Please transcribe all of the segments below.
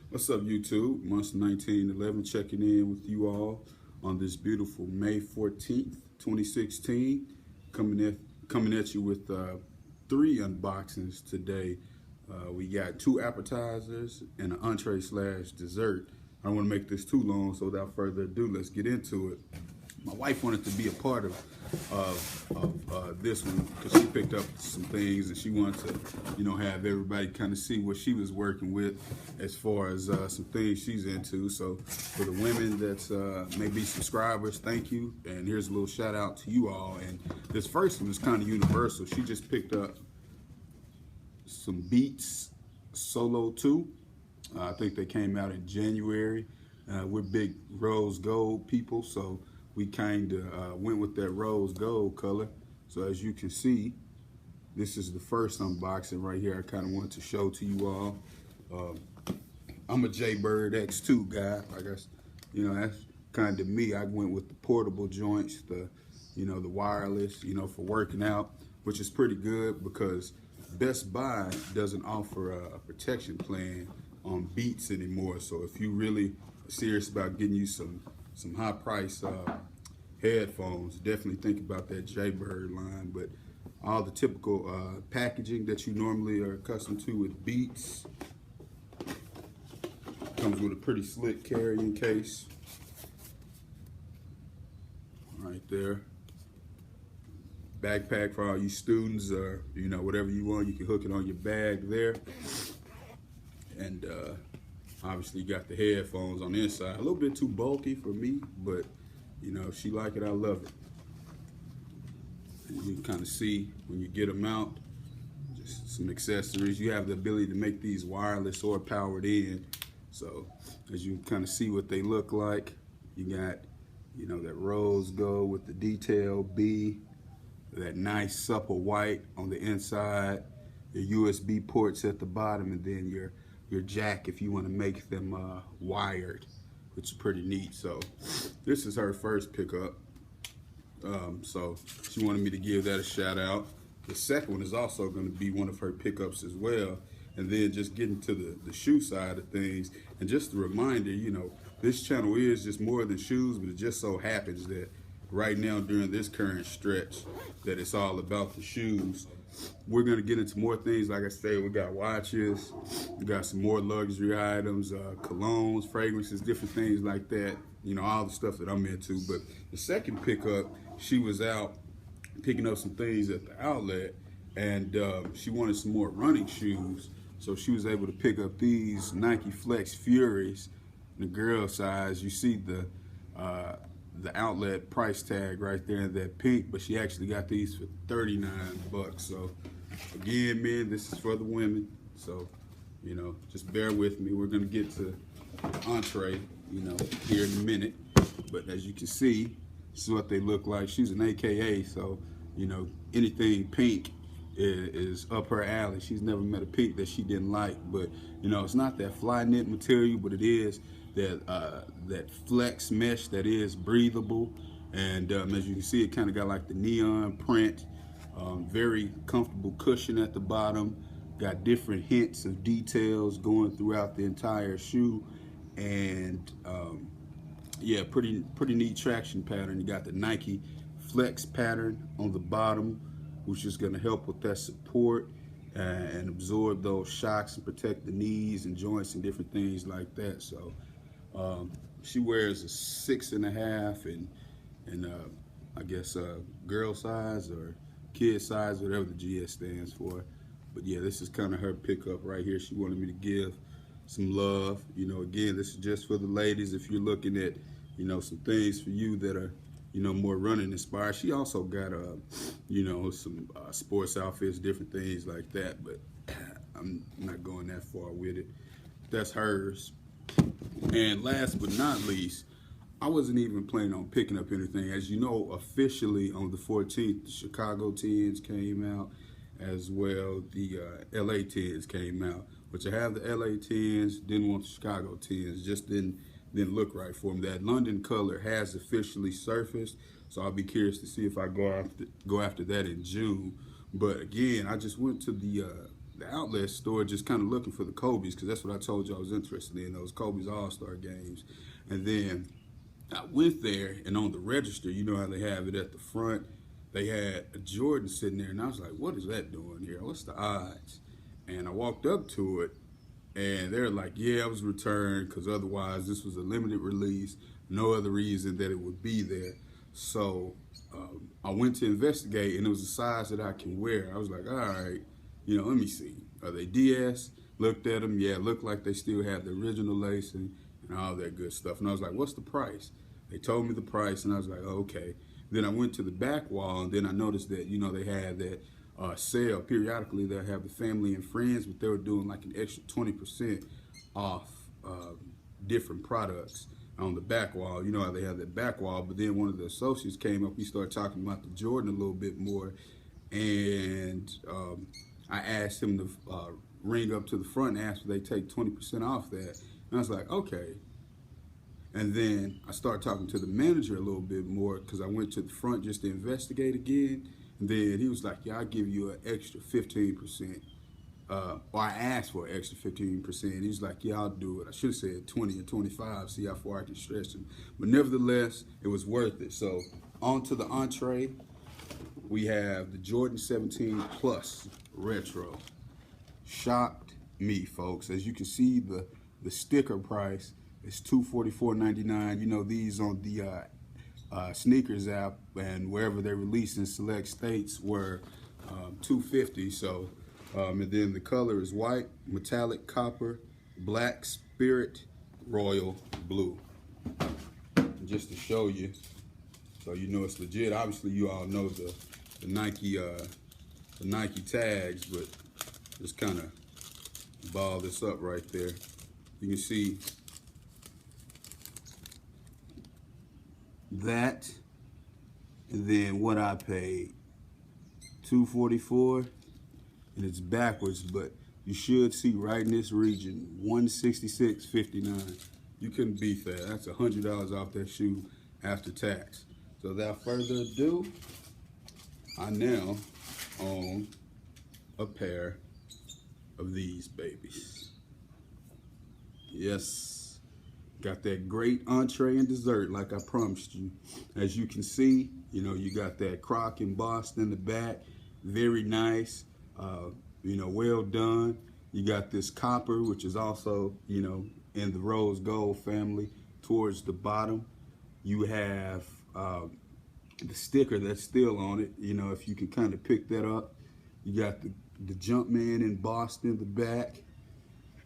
What's up, YouTube? Monster 1911 checking in with you all on this beautiful May 14th, 2016. Coming at you with three unboxings today. We got two appetizers and an entree slash dessert. I don't want to make this too long, so without further ado, let's get into it. My wife wanted to be a part of this one because she picked up some things and she wanted to, have everybody kind of see what she was working with as far as some things she's into. So for the women that's maybe subscribers, thank you. And here's a little shout out to you all. And this first one is kind of universal. She just picked up some Beats Solo 2. I think they came out in January. We're big rose gold people, so we kind of went with that rose gold color. So as you can see, this is the first unboxing right here. I kind of wanted to show to you all. I'm a Jaybird X2 guy. I guess, that's kind of me. I went with the portable joints, the wireless, for working out, which is pretty good because Best Buy doesn't offer a protection plan on Beats anymore. So if you really are serious about getting you some high price headphones, definitely think about that Jaybird line. But all the typical packaging that you normally are accustomed to with Beats. Comes with a pretty slick carrying case right there. Backpack for all you students, or whatever you want, you can hook it on your bag there. And obviously you got the headphones on the inside. A little bit too bulky for me, but if she like it, I love it. And you can kind of see when you get them out, just some accessories. You have the ability to make these wireless or powered in. So as you can kind of see what they look like, you got, that rose gold with the detail B, that nice supple white on the inside, your USB ports at the bottom, and then your jack if you want to make them wired, which is pretty neat. So this is her first pickup. So she wanted me to give that a shout out. The second one is also going to be one of her pickups as well. And then just getting to the shoe side of things. And just a reminder, this channel is just more than shoes, but it just so happens that right now during this current stretch that it's all about the shoes. We're going to get into more things. Like I say, we got watches, we got some more luxury items, colognes, fragrances, different things like that. All the stuff that I'm into. But the second pickup, she was out picking up some things at the outlet, and she wanted some more running shoes. So she was able to pick up these Nike Flex Furies, the girl size. You see the outlet price tag right there in that pink, but she actually got these for 39 bucks. So again, men, this is for the women. So, just bear with me. We're gonna get to entree, here in a minute. But as you can see, this is what they look like. She's an AKA, so, anything pink is up her alley. She's never met a pink that she didn't like. But, it's not that fly knit material, but it is that flex mesh that is breathable. And as you can see, it kind of got like the neon print. Very comfortable cushion at the bottom. Got different hints of details going throughout the entire shoe. And yeah, pretty neat traction pattern. You got the Nike Flex pattern on the bottom, which is going to help with that support and absorb those shocks and protect the knees and joints and different things like that. So she wears a 6.5 and I guess girl size or kid size, whatever the GS stands for. But yeah, this is kind of her pickup right here. She wanted me to give some love. Again, this is just for the ladies. If you're looking at, some things for you that are, more running inspired. She also got, some sports outfits, different things like that. But I'm not going that far with it. That's hers. And last but not least, I wasn't even planning on picking up anything. As you know, officially on the 14th, the Chicago 10s came out, as well the LA 10s came out. Which I have the LA 10s, didn't want the Chicago 10s, just didn't look right for them. That London color has officially surfaced, so I'll be curious to see if I go after that in June. But again, I just went to the the outlet store just kind of looking for the Kobe's, because that's what I told you I was interested in, those Kobe's All-Star games. And then I went there, and on the register, you know how they have it at the front, they had a Jordan sitting there, and I was like, what is that doing here? What's the odds? And I walked up to it, and they're like, yeah, it was returned, because otherwise this was a limited release, no other reason that it would be there. So I went to investigate, and it was a size that I can wear. I was like, all right, you know, let me see. Are they DS? Looked at them, yeah, looked like they still had the original lacing and all that good stuff. And I was like, what's the price? They told me the price, and I was like, oh, okay. Then I went to the back wall, and then I noticed that, you know, they had that sale. Periodically, they'll have the family and friends, but they were doing like an extra 20% off different products on the back wall. You know how they have that back wall, but then one of the associates came up, we started talking about the Jordan a little bit more, and I asked him to ring up to the front and ask if they take 20% off that. And I was like, okay. And then I started talking to the manager a little bit more, because I went to the front just to investigate again. And then he was like, yeah, I'll give you an extra 15%. Or I asked for an extra 15%. He was like, yeah, I'll do it. I should have said 20 or 25, see how far I can stretch him. But nevertheless, it was worth it. So on to the entree. We have the Jordan 17 Plus Retro. Shocked me, folks. As you can see, the sticker price is $244.99. You know, these on the sneakers app and wherever they release in select states were $250. So, and then the color is white, metallic copper, black, spirit, royal blue. And just to show you, so you know it's legit. Obviously, you all know the Nike tags, but just kind of ball this up right there. You can see that, and then what I paid, $244, and it's backwards, but you should see right in this region, $166.59. You couldn't beat that. That's $100 off that shoe after tax. So without further ado, I now own a pair of these babies. Yes, got that great entree and dessert like I promised you. As you can see, you know, you got that croc embossed in the back, very nice, you know, well done. You got this copper, which is also, you know, in the rose gold family towards the bottom. You have the sticker that's still on it, you know, if you can kind of pick that up. You got the Jumpman embossed in the back.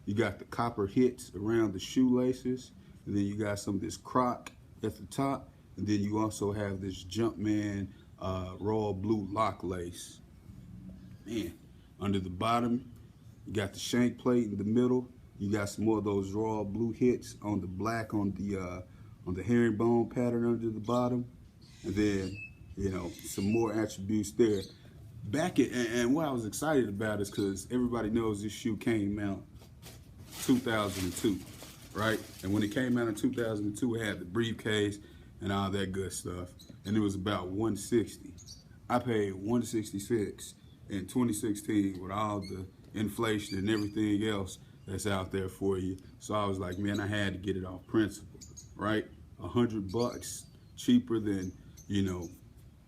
You got the copper hits around the shoelaces. And then you got some of this croc at the top. And then you also have this Jumpman royal blue lock lace. Man, under the bottom, you got the shank plate in the middle. You got some more of those royal blue hits on the black on the herringbone pattern under the bottom. And then, you know, some more attributes there. And what I was excited about is because everybody knows this shoe came out 2002, right? And when it came out in 2002, it had the briefcase and all that good stuff. And it was about $160. I paid $166 in 2016 with all the inflation and everything else that's out there for you. So I was like, man, I had to get it off principle, right? $100 cheaper than, you know,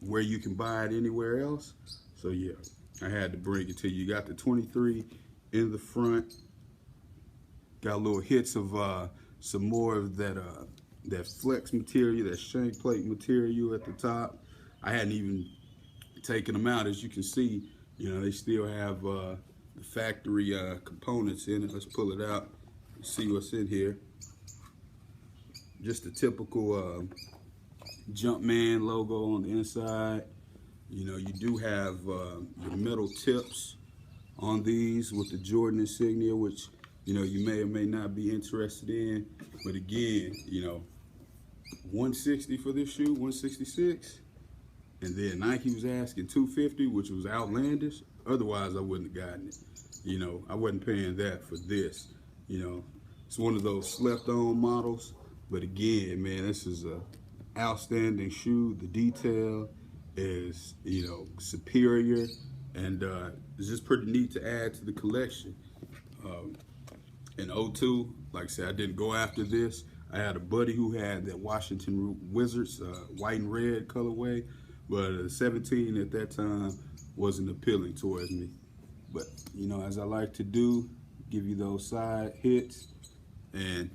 where you can buy it anywhere else. So yeah, I had to bring it to you. You got the 23 in the front. Got little hits of some more of that that flex material, that shank plate material at the top. I hadn't even taken them out. As you can see, you know, they still have the factory components in it. Let's pull it out and see what's in here. Just a typical Jumpman logo on the inside. You know, you do have the metal tips on these with the Jordan insignia, which, you know, you may or may not be interested in. But again, you know, $160 for this shoe, $166. And then Nike was asking $250, which was outlandish. Otherwise, I wouldn't have gotten it. You know, I wasn't paying that for this. You know, it's one of those slept-on models. But again, man, this is a outstanding shoe. The detail is, you know, superior. and it's just pretty neat to add to the collection. In 02, like I said, I didn't go after this. I had a buddy who had that Washington Wizards white and red colorway, but 17 at that time wasn't appealing towards me. But, you know, as I like to do, give you those side hits, and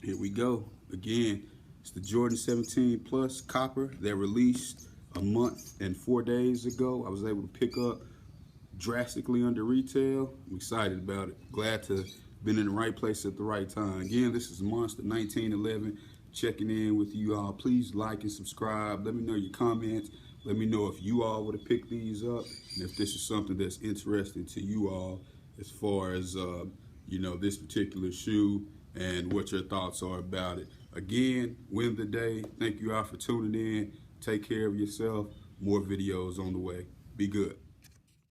here we go. Again, it's the Jordan 17 Plus Copper that released a month and 4 days ago. I was able to pick up drastically under retail. I'm excited about it. Glad to have been in the right place at the right time. Again, this is Monster 1911 checking in with you all. Please like and subscribe. Let me know your comments. Let me know if you all would have picked these up, and if this is something that's interesting to you all as far as you know, this particular shoe and what your thoughts are about it. Again, win the day. Thank you all for tuning in. Take care of yourself. More videos on the way. Be good.